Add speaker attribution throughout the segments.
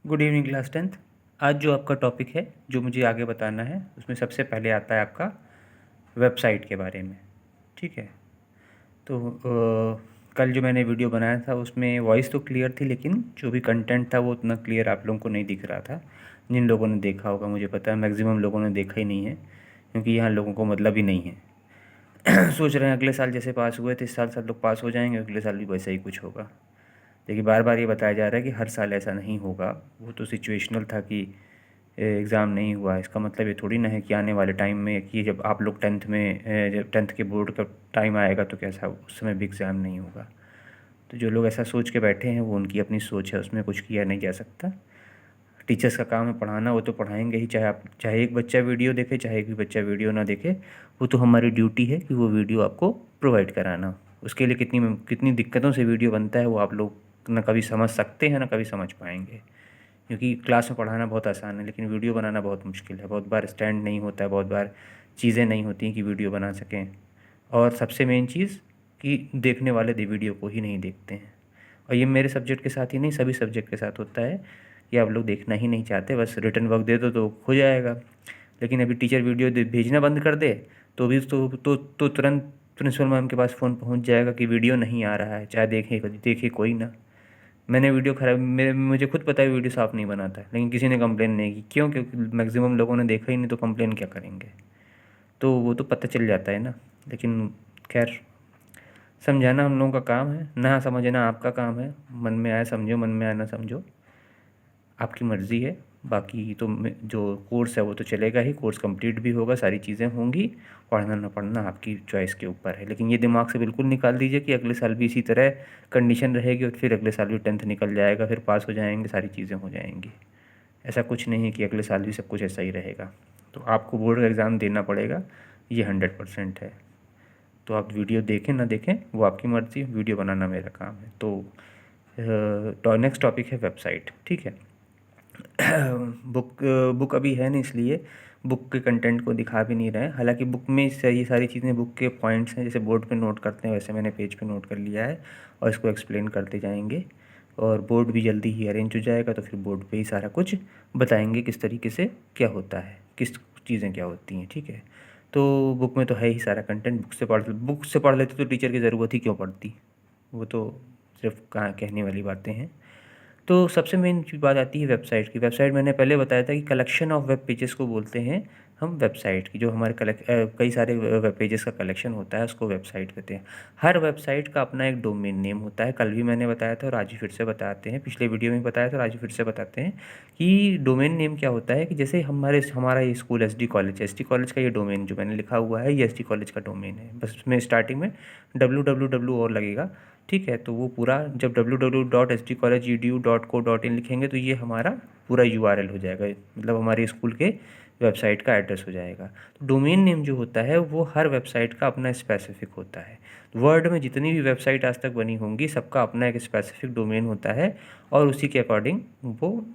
Speaker 1: Good evening class 10th। आज जो आपका टॉपिक है जो मुझे आगे बताना है उसमें सबसे पहले आता है आपका वेबसाइट के बारे में। ठीक है। तो कल जो मैंने वीडियो बनाया था उसमें वॉइस तो क्लियर थी, लेकिन जो भी कंटेंट था वो उतना क्लियर आप लोगों को नहीं दिख रहा था। जिन लोगों ने देखा होगा, मुझे पता है मैक्सिमम लोगों ने देखा ही नहीं है, क्योंकि यहाँ लोगों को मतलब ही नहीं है। सोच रहे हैं अगले साल जैसे पास हुए थे इस साल सब लोग पास हो जाएंगे, अगले साल भी वैसा ही कुछ होगा। देखिए, बार बार ये बताया जा रहा है कि हर साल ऐसा नहीं होगा। वो तो सिचुएशनल था कि एग्ज़ाम नहीं हुआ, इसका मतलब ये थोड़ी ना है कि आने वाले टाइम में कि जब आप लोग टेंथ में जब टेंथ के बोर्ड का टाइम आएगा तो कैसा उस समय भी एग्ज़ाम नहीं होगा। तो जो लोग ऐसा सोच के बैठे हैं वो उनकी अपनी सोच है, उसमें कुछ किया नहीं जा सकता। टीचर्स का काम है पढ़ाना, वो तो पढ़ाएंगे ही, चाहे एक बच्चा वीडियो देखे चाहे एक भी बच्चा वीडियो ना देखे। वो तो हमारी ड्यूटी है कि वो वीडियो आपको प्रोवाइड कराना। उसके लिए कितनी कितनी दिक्कतों से वीडियो बनता है वो आप लोग ना कभी समझ सकते हैं ना कभी समझ पाएंगे। क्योंकि क्लास में पढ़ाना बहुत आसान है, लेकिन वीडियो बनाना बहुत मुश्किल है। बहुत बार स्टैंड नहीं होता है, बहुत बार चीज़ें नहीं होती कि वीडियो बना सकें। और सबसे मेन चीज़ कि देखने वाले वीडियो को ही नहीं देखते हैं। और ये मेरे सब्जेक्ट के साथ ही नहीं, सभी सब्जेक्ट के साथ होता है कि आप लोग देखना ही नहीं चाहते, बस रिटर्न वर्क दे दो तो हो जाएगा। लेकिन अभी टीचर वीडियो भेजना बंद कर दे तो भी तो तुरंत प्रिंसिपल मैम के पास फ़ोन पहुंच जाएगा कि वीडियो नहीं आ रहा है, चाहे देखे देखे कोई ना। मैंने वीडियो खराब मेरे मुझे खुद पता है वीडियो साफ़ नहीं बनाता है, लेकिन किसी ने कंप्लेन नहीं की। क्यों? क्योंकि मैक्सिमम लोगों ने देखा ही नहीं, तो कंप्लेन क्या करेंगे? तो वो तो पता चल जाता है ना। लेकिन खैर, समझाना हम लोगों का काम है, ना समझना आपका काम है। मन में आए समझो, मन में आए ना समझो, आपकी मर्ज़ी है। बाकी तो जो कोर्स है वो तो चलेगा ही, कोर्स कंप्लीट भी होगा, सारी चीज़ें होंगी। पढ़ना ना पढ़ना आपकी चॉइस के ऊपर है। लेकिन ये दिमाग से बिल्कुल निकाल दीजिए कि अगले साल भी इसी तरह कंडीशन रहेगी और फिर अगले साल भी टेंथ निकल जाएगा, फिर पास हो जाएंगे, सारी चीज़ें हो जाएंगी। ऐसा कुछ नहीं है कि अगले साल भी सब कुछ ऐसा ही रहेगा। तो आपको बोर्ड का एग्ज़ाम देना पड़ेगा, ये 100% है। तो आप वीडियो देखें ना देखें वो आपकी मर्ज़ी, वीडियो बनाना मेरा काम है। तो नेक्स्ट टॉपिक है वेबसाइट। ठीक है। बुक बुक अभी है नहीं, इसलिए बुक के कंटेंट को दिखा भी नहीं रहे हैं। हालांकि बुक में ये सारी चीज़ें बुक के पॉइंट्स हैं, जैसे बोर्ड पे नोट करते हैं वैसे मैंने पेज पे नोट कर लिया है और इसको एक्सप्लेन करते जाएंगे। और बोर्ड भी जल्दी ही अरेंज हो जाएगा, तो फिर बोर्ड पे ही सारा कुछ बताएंगे किस तरीके से क्या होता है, किस चीज़ें क्या होती हैं। ठीक है। तो बुक में तो है ही सारा कंटेंट, बुक से पढ़ लेते तो टीचर की ज़रूरत ही क्यों पड़ती? वो तो सिर्फ कहाँ कहने वाली बातें हैं। तो सबसे मेन बात आती है वेबसाइट की। वेबसाइट मैंने पहले बताया था कि कलेक्शन ऑफ वेब पेजेस को बोलते हैं हम वेबसाइट की। जो हमारे कई सारे वेब पेजेस का कलेक्शन होता है उसको वेबसाइट कहते हैं। हर वेबसाइट का अपना एक डोमेन नेम होता है। कल भी मैंने बताया था और आज ही फिर से बताते हैं, पिछले वीडियो में बताया था और आज ही फिर से बताते हैं कि डोमेन नेम क्या होता है। कि जैसे हमारा ये स्कूल एस डी कॉलेज का ये डोमेन जो मैंने लिखा हुआ है ये एस डी कॉलेज का डोमेन है। बस उसमें स्टार्टिंग में www और लगेगा। ठीक है। तो वो पूरा जब www.sdcollegeedu.co.in लिखेंगे तो ये हमारा पूरा यूआरएल हो जाएगा, मतलब हमारे स्कूल के वेबसाइट का एड्रेस हो जाएगा। तो डोमेन नेम जो होता है वो हर वेबसाइट का अपना स्पेसिफिक होता है। वर्ल्ड में जितनी भी वेबसाइट आज तक बनी होंगी सबका अपना एक स्पेसिफिक डोमेन होता है और उसी के अकॉर्डिंग वो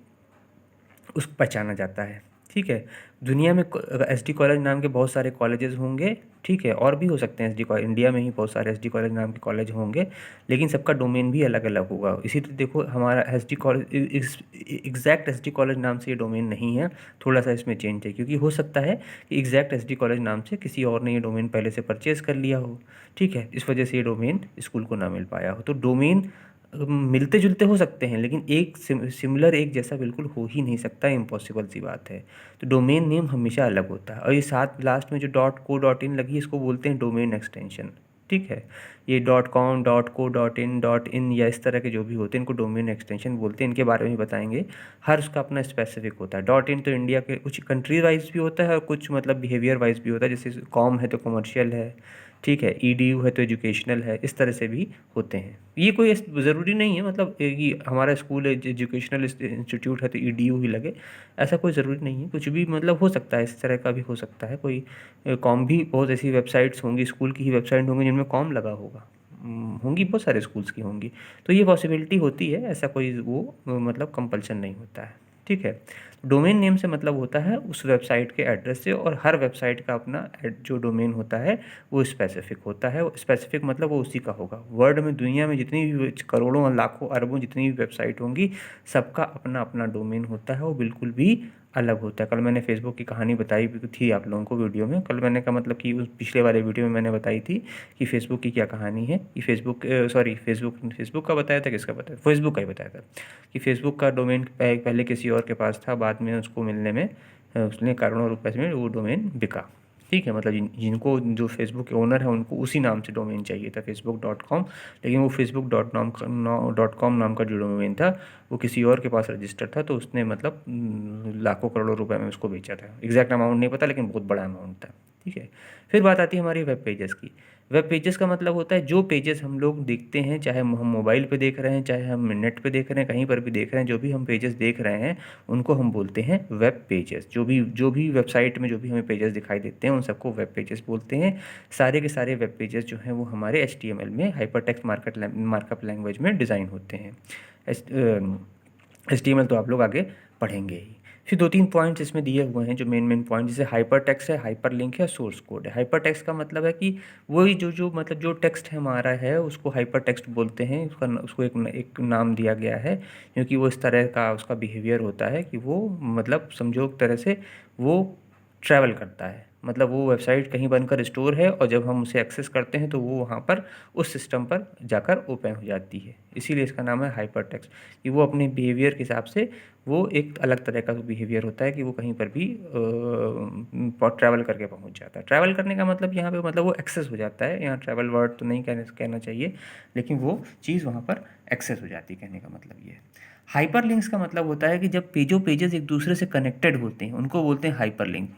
Speaker 1: उसको पहचाना जाता है। ठीक है। दुनिया में एस डी कॉलेज नाम के बहुत सारे कॉलेजेस होंगे। ठीक है। और भी हो सकते हैं एस डी कॉलेज, इंडिया में ही बहुत सारे एस डी कॉलेज नाम के कॉलेज होंगे, लेकिन सबका डोमेन भी अलग अलग होगा। इसी तरह देखो हमारा S D college exact S D college नाम से ये डोमेन नहीं है, थोड़ा सा इसमें चेंज है। क्योंकि हो सकता है कि एग्जैक्ट एस डी कॉलेज नाम से किसी और ने ये डोमेन पहले से परचेज़ कर लिया हो। ठीक है। इस वजह से ये डोमेन स्कूल को ना मिल पाया हो। तो डोमेन मिलते जुलते हो सकते हैं, लेकिन एक सिमिलर एक जैसा बिल्कुल हो ही नहीं सकता, इम्पॉसिबल सी बात है। तो डोमेन नेम हमेशा अलग होता है। और ये साथ लास्ट में जो .co.in लगी इसको बोलते हैं डोमेन एक्सटेंशन। ठीक है। ये .com .co.in या इस तरह के जो भी होते हैं इनको डोमेन एक्सटेंशन बोलते हैं। इनके बारे में बताएंगे। हर उसका अपना स्पेसिफिक होता है। .in तो इंडिया के कुछ कंट्री वाइज भी होता है और कुछ मतलब बिहेवियर वाइज भी होता है। जैसे कॉम है तो कमर्शियल है। ठीक है। edu है तो एजुकेशनल है, इस तरह से भी होते हैं। ये कोई ज़रूरी नहीं है मतलब कि हमारा स्कूल एजुकेशनल इंस्टीट्यूट है तो edu ही लगे, ऐसा कोई ज़रूरी नहीं है। कुछ भी मतलब हो सकता है, इस तरह का भी हो सकता है। कोई कॉम भी बहुत ऐसी वेबसाइट्स होंगी, स्कूल की ही वेबसाइट होंगी जिनमें कॉम लगा होगा। होंगी, बहुत सारे स्कूल्स की होंगी। तो ये पॉसिबिलिटी होती है, ऐसा कोई वो मतलब कंपल्सन नहीं होता है। ठीक है। डोमेन नेम से मतलब होता है उस वेबसाइट के एड्रेस से, और हर वेबसाइट का अपना जो डोमेन होता है वो स्पेसिफिक होता है। स्पेसिफिक मतलब वो उसी का होगा। वर्ल्ड में, दुनिया में जितनी भी करोड़ों लाखों अरबों जितनी भी वेबसाइट होंगी, सबका अपना अपना डोमेन होता है, वो बिल्कुल भी अलग होता है। कल मैंने फेसबुक की कहानी बताई भी थी आप लोगों को वीडियो में। कल मैंने कहा मतलब कि उस पिछले वाले वीडियो में मैंने बताई थी कि फेसबुक की क्या कहानी है, कि फेसबुक का बताया था, किसका बताया, फेसबुक का ही बताया था कि फेसबुक का डोमेन पहले किसी और के पास था, बाद में उसको मिलने में उसने करोड़ों रुपए में वो डोमेन बिका। ठीक है, मतलब जिनको जो फेसबुक के ओनर है उनको उसी नाम से डोमेन चाहिए था, facebook.com, लेकिन वो facebook.com नाम का जो डोमेन था वो किसी और के पास रजिस्टर्ड था, तो उसने मतलब लाखों करोड़ों रुपए में उसको बेचा था। एग्जैक्ट अमाउंट नहीं पता, लेकिन बहुत बड़ा अमाउंट था। ठीक है, फिर बात आती है हमारी वेब पेजेस की। वेब पेजेस का मतलब होता है जो पेजेस हम लोग देखते हैं, चाहे हम मोबाइल पे देख रहे हैं, चाहे हम नेट पे देख रहे हैं, कहीं पर भी देख रहे हैं, जो भी हम पेजेस देख रहे हैं उनको हम बोलते हैं वेब पेजेस। जो भी वेबसाइट में जो भी हमें पेजेस दिखाई देते हैं उन सबको वेब पेजेस बोलते हैं। सारे के सारे वेब पेजेस जो हैं वो हमारे HTML में, हाइपरटेक्स्ट मार्कअप लैंग्वेज में डिज़ाइन होते हैं। HTML तो आप लोग आगे पढ़ेंगे ही। फिर 2-3 पॉइंट्स इसमें दिए हुए हैं जो मेन पॉइंट, जैसे हाइपर टेक्स्ट है, हाइपर लिंक है, सोर्स कोड है। हाइपर टेक्स्ट का मतलब है कि वही जो मतलब जो टेक्स्ट है हमारा है उसको हाइपर टेक्स्ट बोलते हैं। उसको एक नाम दिया गया है क्योंकि वो इस तरह का उसका बिहेवियर होता है कि वो मतलब समझो एक तरह से वो ट्रैवल करता है। मतलब वो वेबसाइट कहीं बनकर स्टोर है और जब हम उसे एक्सेस करते हैं तो वो वहाँ पर उस सिस्टम पर जाकर ओपन हो जाती है, इसीलिए इसका नाम है हाइपर टेक्स्ट। कि वो अपने बिहेवियर के हिसाब से वो एक अलग तरह का बिहेवियर होता है कि वो कहीं पर भी ट्रैवल करके पहुंच जाता है। ट्रैवल करने का मतलब यहाँ पे मतलब वो एक्सेस हो जाता है। यहाँ ट्रैवल वर्ड तो नहीं कहना चाहिए, लेकिन वो चीज़ वहाँ पर एक्सेस हो जाती है, कहने का मतलब ये है। हाइपर लिंक्स का मतलब होता है कि जब पेजेस एक दूसरे से कनेक्टेड होते हैं उनको बोलते हैं हाइपर लिंक।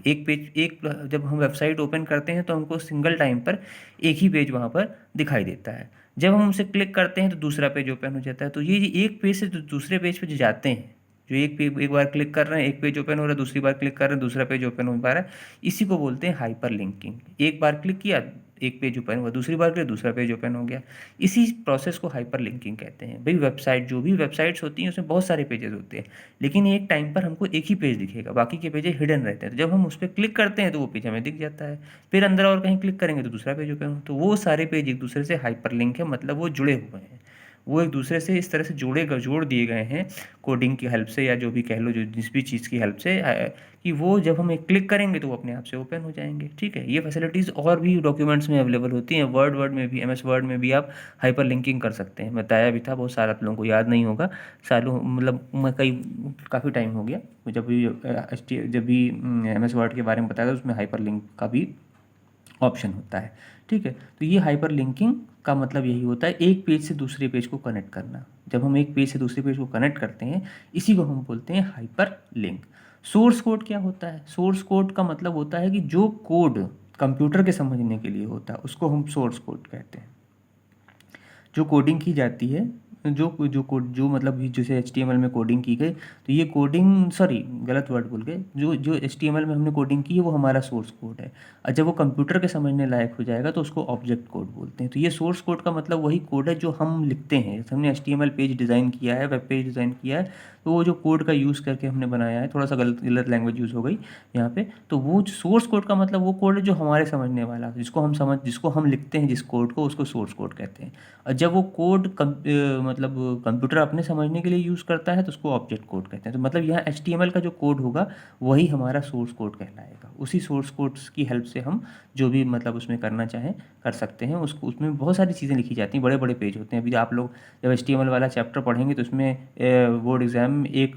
Speaker 1: जब हम वेबसाइट ओपन करते हैं तो हमको सिंगल टाइम पर एक ही पेज वहाँ पर दिखाई देता है। जब हम उसे क्लिक करते हैं तो दूसरा पेज ओपन हो जाता है। तो ये एक पेज से दूसरे पेज पे जो जाते हैं, जो एक बार क्लिक कर रहे हैं एक पेज ओपन हो रहा है, दूसरी बार क्लिक कर रहे हैं दूसरा पेज ओपन हो पा रहा है, इसी को बोलते हैं हाइपर लिंकिंग। एक बार क्लिक किया एक पेज ओपन हुआ, दूसरी बार क्लिक दूसरा पेज ओपन हो गया, इसी प्रोसेस को हाइपर लिंकिंग कहते हैं। भाई जो भी वेबसाइट्स होती हैं उसमें बहुत सारे पेजेस होते हैं, लेकिन एक टाइम पर हमको एक ही पेज दिखेगा, बाकी के पेजेस हिडन रहते हैं। तो जब हम उस पर क्लिक करते हैं तो वो पेज हमें दिख जाता है, फिर अंदर और कहीं क्लिक करेंगे तो दूसरा पेज ओपन हो। तो वो सारे पेज एक दूसरे से हाइपर लिंक है, मतलब वो जुड़े हुए हैं, वो एक दूसरे से इस तरह से जोड़ दिए गए हैं कोडिंग की हेल्प से, या जो भी कह लो, जो जिस भी चीज़ की हेल्प से, कि वो जब हम एक क्लिक करेंगे तो वो अपने आप से ओपन हो जाएंगे। ठीक है, ये फैसिलिटीज़ और भी डॉक्यूमेंट्स में अवेलेबल होती हैं। वर्ड में भी, MS वर्ड में भी आप हाइपर लिंकिंग कर सकते हैं। बताया भी था, बहुत सारा आप लोगों को याद नहीं होगा, सालों मतलब मैं काफ़ी टाइम हो गया जब भी MS वर्ड के बारे में बताया था, उसमें हाइपर लिंक का भी ऑप्शन होता है। ठीक है, तो ये हाइपर लिंकिंग का मतलब यही होता है, एक पेज से दूसरे पेज को कनेक्ट करना। जब हम एक पेज से दूसरे पेज को कनेक्ट करते हैं, इसी को हम बोलते हैं हाइपर लिंक। सोर्स कोड क्या होता है? सोर्स कोड का मतलब होता है कि जो कोड कंप्यूटर के समझने के लिए होता है उसको हम सोर्स कोड कहते हैं। जो कोडिंग की जाती है, जो मतलब जैसे HTML में कोडिंग की गई, तो ये कोडिंग, सॉरी गलत वर्ड बोल गए, जो HTML में हमने कोडिंग की है वो हमारा सोर्स कोड है, और जब वो कंप्यूटर के समझने लायक हो जाएगा तो उसको ऑब्जेक्ट कोड बोलते हैं। तो ये सोर्स कोड का मतलब वही कोड है जो हम लिखते हैं। जैसे हमने HTML पेज डिज़ाइन किया है, वेब पेज डिज़ाइन किया है, तो वो जो कोड का यूज़ करके हमने बनाया है, थोड़ा सा गलत लैंग्वेज यूज़ हो गई यहाँ पे, तो वो सोर्स कोड का मतलब वो कोड है जो हमारे समझने वाला, जिसको हम लिखते हैं, जिस कोड को, उसको सोर्स कोड कहते हैं। और जब वो कोड मतलब कंप्यूटर अपने समझने के लिए यूज़ करता है तो उसको ऑब्जेक्ट कोड कहते हैं। तो मतलब यहाँ HTML का जो कोड होगा वही हमारा सोर्स कोड कहलाएगा। उसी सोर्स कोड्स की हेल्प से हम जो भी मतलब उसमें करना चाहें कर सकते हैं। उसमें बहुत सारी चीज़ें लिखी जाती हैं, बड़े बड़े पेज होते हैं। अभी आप लोग जब HTML वाला चैप्टर पढ़ेंगे तो उसमें बोर्ड एग्जाम में एक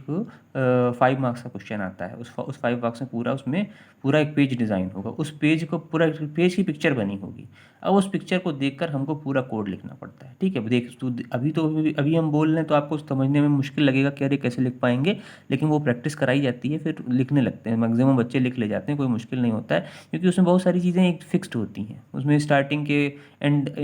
Speaker 1: 5 मार्क्स का क्वेश्चन आता है। उस 5 मार्क्स में पूरा एक पेज डिज़ाइन होगा, उस पेज को पूरा पेज की पिक्चर बनी होगी। अब उस पिक्चर को देखकर हमको पूरा कोड लिखना पड़ता है। ठीक है, देख तू अभी हम बोल रहे हैं तो आपको समझने में मुश्किल लगेगा कि अरे कैसे लिख पाएंगे, लेकिन वो प्रैक्टिस कराई जाती है, फिर लिखने लगते हैं। मैक्सिमम बच्चे लिख ले जाते हैं, कोई मुश्किल नहीं होता है, क्योंकि उसमें बहुत सारी चीज़ें एक फिक्स्ड होती हैं। उसमें स्टार्टिंग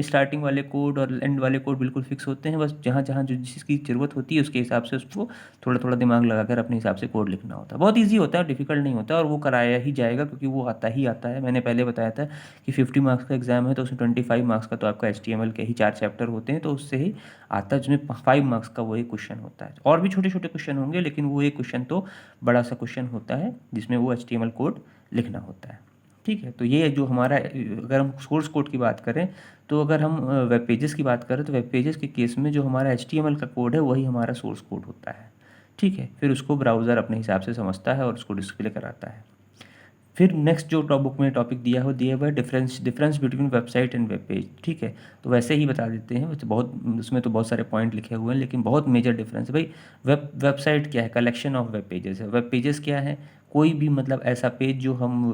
Speaker 1: स्टार्टिंग वाले कोड और एंड वाले कोड बिल्कुल फिक्स होते हैं, बस जहाँ जहाँ जो जिसकी ज़रूरत होती है उसके हिसाब से उसको थोड़ा थोड़ा दिमाग लगाकर अपने हिसाब से कोड लिखना होता है। बहुत ईजी होता है, डिफिकल्ट नहीं होता, और वो कराया ही जाएगा क्योंकि वो आता ही आता है। मैंने पहले बताया था कि 50 मार्क्स का एग्जाम है तो उसमें 25 मार्क्स का तो आपका HTML के ही 4 चैप्टर होते हैं, तो उससे ही आता है, जिसमें 5 मार्क्स का वो एक क्वेश्चन होता है। और भी छोटे छोटे क्वेश्चन होंगे, लेकिन वो एक क्वेश्चन तो बड़ा सा क्वेश्चन होता है जिसमें वो HTML कोड लिखना होता है। ठीक है, तो ये जो हमारा, अगर हम सोर्स कोड की बात करें, तो अगर हम वेब पेजेस की बात करें तो वेब पेजेस के केस में जो हमारा HTML का कोड है वही हमारा सोर्स कोड होता है। ठीक है, फिर उसको ब्राउज़र अपने हिसाब से समझता है और उसको डिस्प्ले कराता है। फिर नेक्स्ट जो बुक में टॉपिक दिया हुआ है difference between website and web page. ठीक है, तो वैसे ही बता देते हैं, वैसे बहुत उसमें तो बहुत सारे पॉइंट लिखे हुए हैं, लेकिन बहुत मेजर डिफरेंस है भाई। वेबसाइट क्या है? कलेक्शन ऑफ वेब पेजेस है। वेब पेजेस क्या है? कोई भी मतलब ऐसा पेज जो हम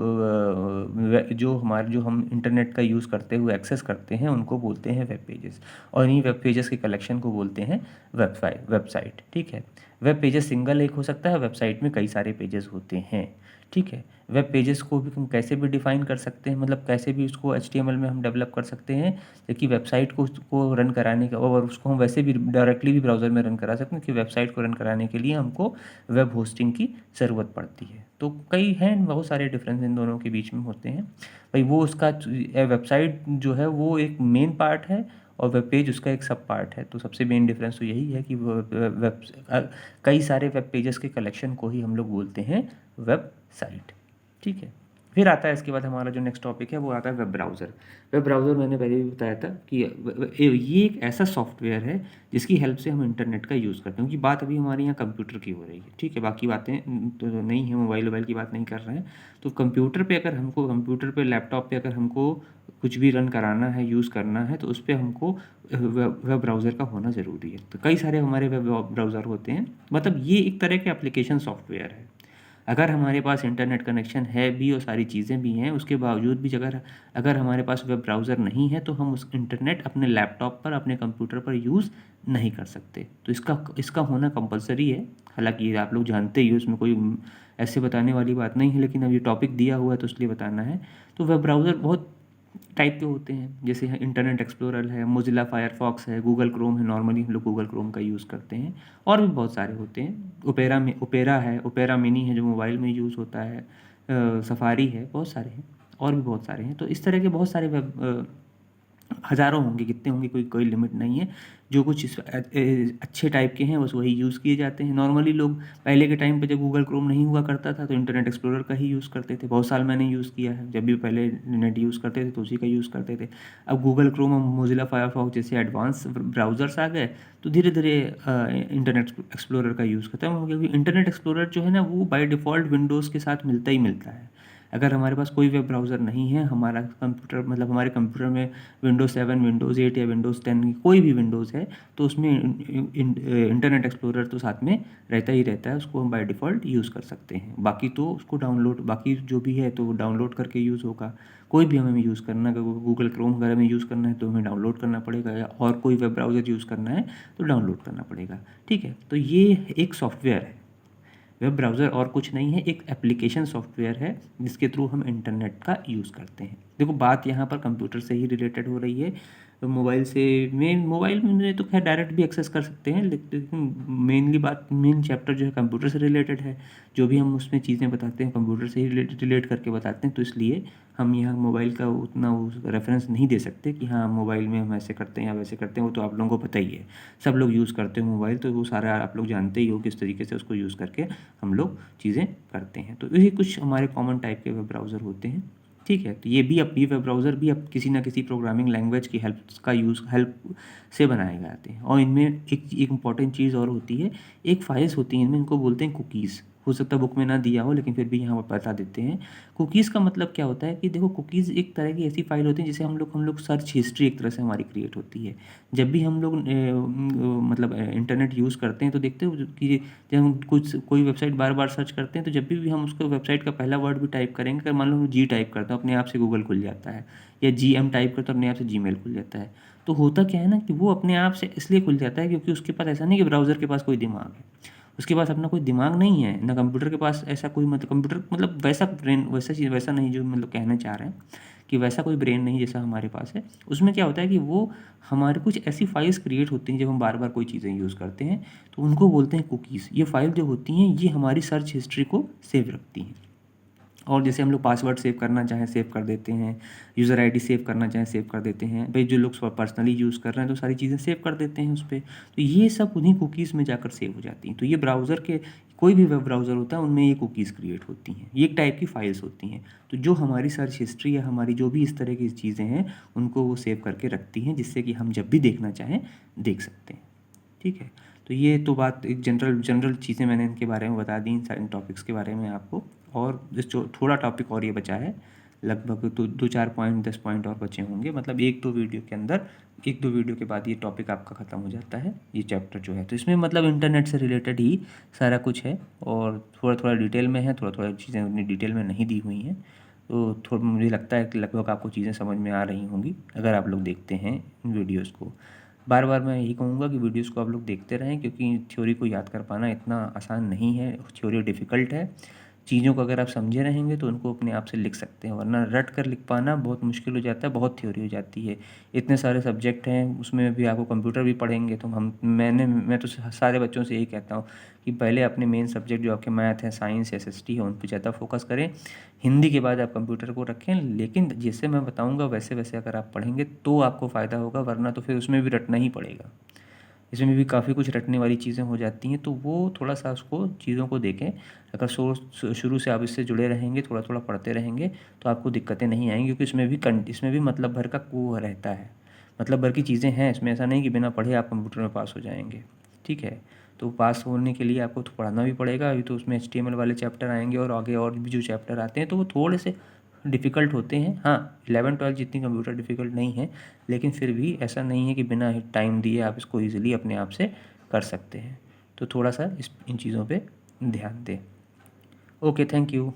Speaker 1: इंटरनेट का यूज़ करते हुए एक्सेस करते हैं उनको बोलते हैं वेब पेजेस, और इन्हीं वेब पेजेस के कलेक्शन को बोलते हैं वेबसाइट। ठीक है, वेब पेजेस सिंगल एक हो सकता है, वेबसाइट में कई सारे पेजेस होते हैं। ठीक है, वेब पेजेस को भी हम कैसे भी डिफ़ाइन कर सकते हैं, मतलब कैसे भी उसको HTML में हम डेवलप कर सकते हैं, क्योंकि वेबसाइट को रन कराने का, और उसको हम वैसे भी डायरेक्टली भी ब्राउज़र में रन करा सकते हैं, कि वेबसाइट को रन कराने के लिए हमको वेब होस्टिंग की ज़रूरत पड़ती है। तो कई हैं, बहुत सारे डिफरेंस इन दोनों के बीच में होते हैं भाई। वो उसका वेबसाइट जो है वो एक मेन पार्ट है और वेब पेज उसका एक सब पार्ट है। तो सबसे मेन डिफरेंस तो यही है कि कई सारे वेब पेजेस के कलेक्शन को ही हम लोग बोलते हैं वेबसाइट। ठीक है, फिर आता है इसके बाद हमारा जो नेक्स्ट टॉपिक है वो आता है वेब ब्राउज़र। वेब ब्राउज़र मैंने पहले भी बताया था कि ये एक ऐसा सॉफ्टवेयर है जिसकी हेल्प से हम इंटरनेट का यूज़ करते हैं, क्योंकि बात अभी हमारे यहाँ कंप्यूटर की हो रही है। ठीक है, बाकी बातें तो नहीं है, मोबाइल की बात नहीं कर रहे हैं। तो कंप्यूटर पे लैपटॉप पे अगर हमको कुछ भी रन कराना है, यूज़ करना है, तो उस पर हमको वेब ब्राउज़र का होना ज़रूरी है। तो कई सारे हमारे वेब ब्राउज़र होते हैं, मतलब ये एक तरह के एप्लीकेशन सॉफ्टवेयर है। अगर हमारे पास इंटरनेट कनेक्शन है भी और सारी चीज़ें भी हैं, उसके बावजूद भी अगर अगर हमारे पास वेब ब्राउज़र नहीं है तो हम उस इंटरनेट अपने लैपटॉप पर, अपने कंप्यूटर पर यूज़ नहीं कर सकते। तो इसका होना कंपलसरी है। हालांकि आप लोग जानते ही हो, इसमें कोई ऐसे बताने वाली बात नहीं है, लेकिन अब ये टॉपिक दिया हुआ है तो इसलिए बताना है। तो वेब ब्राउज़र बहुत टाइप के होते हैं, जैसे इंटरनेट एक्सप्लोरर है, मोजिला फायरफॉक्स है, गूगल क्रोम है। नॉर्मली हम लोग गूगल क्रोम का यूज़ करते हैं, और भी बहुत सारे होते हैं। ओपेरा है, ओपेरा मिनी है जो मोबाइल में यूज़ होता है, सफारी है, बहुत सारे हैं, और भी बहुत सारे हैं। तो इस तरह के बहुत सारे वेब हज़ारों होंगे, कितने होंगे कोई कोई लिमिट नहीं है। जो कुछ अच्छे टाइप के हैं बस वही यूज़ किए जाते हैं। नॉर्मली लोग पहले के टाइम पे जब गूगल क्रोम नहीं हुआ करता था तो इंटरनेट एक्सप्लोरर का ही यूज़ करते थे। बहुत साल मैंने यूज़ किया है, जब भी पहले नेट यूज़ करते थे तो उसी का यूज़ करते थे। अब गूगल क्रोम और मोजिला फायरफॉक्स जैसे एडवांस ब्राउज़र्स आ गए तो धीरे धीरे इंटरनेट एक्सप्लोरर का यूज़ खत्म हो गया, क्योंकि इंटरनेट एक्सप्लोरर जो है ना वो बाय डिफ़ॉल्ट विंडोज़ के साथ मिलता ही मिलता है। अगर हमारे पास कोई वेब ब्राउज़र नहीं है, हमारा कंप्यूटर मतलब हमारे कंप्यूटर में विंडोज़ 7, विंडोज़ 8 या विंडोज़ 10 कोई भी विंडोज़ है, तो उसमें इंटरनेट एक्सप्लोरर तो साथ में रहता ही रहता है, उसको हम बाय डिफ़ॉल्ट यूज़ कर सकते हैं। बाकी तो उसको बाकी जो भी है तो वो डाउनलोड करके यूज़ होगा। कोई भी हमें यूज़ करना है, गूगल क्रोम वगैरह में यूज़ करना है तो हमें डाउनलोड करना पड़ेगा, या और कोई वेब ब्राउज़र यूज़ करना है तो डाउनलोड करना पड़ेगा। ठीक है, तो ये एक सॉफ्टवेयर है। वेब ब्राउज़र और कुछ नहीं है, एक एप्लीकेशन सॉफ्टवेयर है जिसके थ्रू हम इंटरनेट का यूज़ करते हैं। देखो बात यहाँ पर कंप्यूटर से ही रिलेटेड हो रही है। तो मोबाइल में तो खैर डायरेक्ट भी एक्सेस कर सकते हैं, लेकिन मेन चैप्टर जो है कंप्यूटर से रिलेटेड है। जो भी हम उसमें चीज़ें बताते हैं कंप्यूटर से ही रिलेट करके बताते हैं, तो इसलिए हम यहाँ मोबाइल का उतना रेफरेंस नहीं दे सकते कि हाँ मोबाइल में हम ऐसे करते हैं या वैसे करते हैं। वो तो आप लोगों को पता ही है, सब लोग यूज़ करते हैं मोबाइल, तो वो सारा आप लोग जानते ही हो किस तरीके से उसको यूज़ करके हम लोग चीज़ें करते हैं। तो ये कुछ हमारे कॉमन टाइप के वेब ब्राउज़र होते हैं। ठीक है, तो ये वेब ब्राउज़र भी अब किसी ना किसी प्रोग्रामिंग लैंग्वेज की हेल्प से बनाए जाते हैं। और इनमें एक इम्पॉर्टेंट चीज़ और होती है, एक फाइल्स होती हैं इनमें, इनको बोलते हैं कुकीज़। हो सकता है बुक में ना दिया हो, लेकिन फिर भी यहाँ पर बता देते हैं। कुकीज़ का मतलब क्या होता है कि देखो, कुकीज़ एक तरह की ऐसी फाइल होती है जिसे हम लोग सर्च हिस्ट्री एक तरह से हमारी क्रिएट होती है। जब भी हम लोग मतलब इंटरनेट यूज़ करते हैं तो देखते हो कि जब हम कोई वेबसाइट बार बार सर्च करते हैं, तो जब भी हम उसको वेबसाइट का पहला वर्ड भी टाइप करेंगे, अगर मान लो हम जी टाइप करते हैं अपने आप से गूगल खुल जाता है, या GM टाइप करते हैं अपने आप से जीमेल खुल जाता है। तो होता क्या है ना कि वो अपने आप से इसलिए खुल जाता है क्योंकि उसके पास ऐसा नहीं कि ब्राउज़र के पास कोई दिमाग है। उसके पास अपना कोई दिमाग नहीं है, ना कंप्यूटर के पास ऐसा कोई मतलब कंप्यूटर मतलब वैसा ब्रेन वैसा चीज़ वैसा नहीं जो मतलब कहना चाह रहे हैं कि वैसा कोई ब्रेन नहीं जैसा हमारे पास है। उसमें क्या होता है कि वो हमारे कुछ ऐसी फाइल्स क्रिएट होती हैं जब हम बार बार कोई चीज़ें यूज़ करते हैं, तो उनको बोलते हैं कुकीज़। ये फाइल जो होती हैं ये हमारी सर्च हिस्ट्री को सेव रखती हैं। और जैसे हम लोग पासवर्ड सेव करना चाहें सेव कर देते हैं, यूज़र आईडी सेव करना चाहें सेव कर देते हैं। भाई जो लोग पर्सनली यूज़ कर रहे हैं तो सारी चीज़ें सेव कर देते हैं उस पे। तो ये सब उन्हीं कुकीज़ में जाकर सेव हो जाती हैं। तो ये ब्राउज़र के कोई भी वेब ब्राउज़र होता है उनमें ये कुकीज़ क्रिएट होती हैं। ये एक टाइप की फाइल्स होती हैं। तो जो हमारी सर्च हिस्ट्री या हमारी जो भी इस तरह की चीज़ें हैं उनको वो सेव करके रखती हैं, जिससे कि हम जब भी देखना चाहें देख सकते हैं। ठीक है, तो ये तो बात एक जनरल जनरल चीज़ें मैंने इनके बारे में बता दी, इन सारे टॉपिक्स के बारे में आपको। और जो थोड़ा टॉपिक और ये बचा है, लगभग तो 2-4 पॉइंट 10 पॉइंट और बचे होंगे, मतलब 1-2 वीडियो के अंदर 1-2 वीडियो के बाद ये टॉपिक आपका ख़त्म हो जाता है, ये चैप्टर जो है। तो इसमें मतलब इंटरनेट से रिलेटेड ही सारा कुछ है और थोड़ा थोड़ा डिटेल में है, थोड़ा थोड़ा चीज़ें उतनी डिटेल में नहीं दी हुई हैं। तो थोड़ा मुझे लगता है कि लगभग आपको चीज़ें समझ में आ रही होंगी अगर आप लोग देखते हैं इन वीडियोज़ को। बार बार मैं यही कहूँगा कि वीडियोज़ को आप लोग देखते रहें, क्योंकि थ्योरी को याद कर पाना इतना आसान नहीं है, थ्योरी डिफ़िकल्ट है। चीज़ों को अगर आप समझे रहेंगे तो उनको अपने आप से लिख सकते हैं, वरना रट कर लिख पाना बहुत मुश्किल हो जाता है, बहुत थ्योरी हो जाती है। इतने सारे सब्जेक्ट हैं, उसमें भी आपको कंप्यूटर भी पढ़ेंगे तो मैं तो सारे बच्चों से यही कहता हूँ कि पहले अपने मेन सब्जेक्ट जो आपके मैथ हैं, साइंस, एसएसटी है, उन पर ज़्यादा फोकस करें। हिंदी के बाद आप कंप्यूटर को रखें, लेकिन जैसे मैं बताऊँगा वैसे वैसे अगर आप पढ़ेंगे तो आपको फ़ायदा होगा, वरना तो फिर उसमें भी रटना ही पड़ेगा। इसमें भी काफ़ी कुछ रटने वाली चीज़ें हो जाती हैं, तो वो थोड़ा-सा उसको चीज़ों को देखें। अगर शुरू से आप इससे जुड़े रहेंगे, थोड़ा-थोड़ा पढ़ते रहेंगे, तो आपको दिक्कतें नहीं आएँगी, क्योंकि इसमें भी मतलब भर का वो रहता है। मतलब भर की चीज़ें हैं इसमें, ऐसा नहीं कि बिना पढ़े आप कंप्यूटर में पास हो जाएँगे, ठीक है? तो पास होने के लिए आपको तो पढ़ना भी पड़ेगा। अभी तो उसमें एचटीएमएल वाले चैप्टर आएँगे और आगे और भी जो चैप्टर आते हैं, तो वो थोड़े से डिफ़िकल्ट होते हैं। हाँ, 11-12 जितनी कंप्यूटर डिफ़िकल्ट नहीं है, लेकिन फिर भी ऐसा नहीं है कि बिना टाइम दिए आप इसको ईज़िली अपने आप से कर सकते हैं। तो थोड़ा-सा इन चीज़ों पे ध्यान दें। Okay, thank you.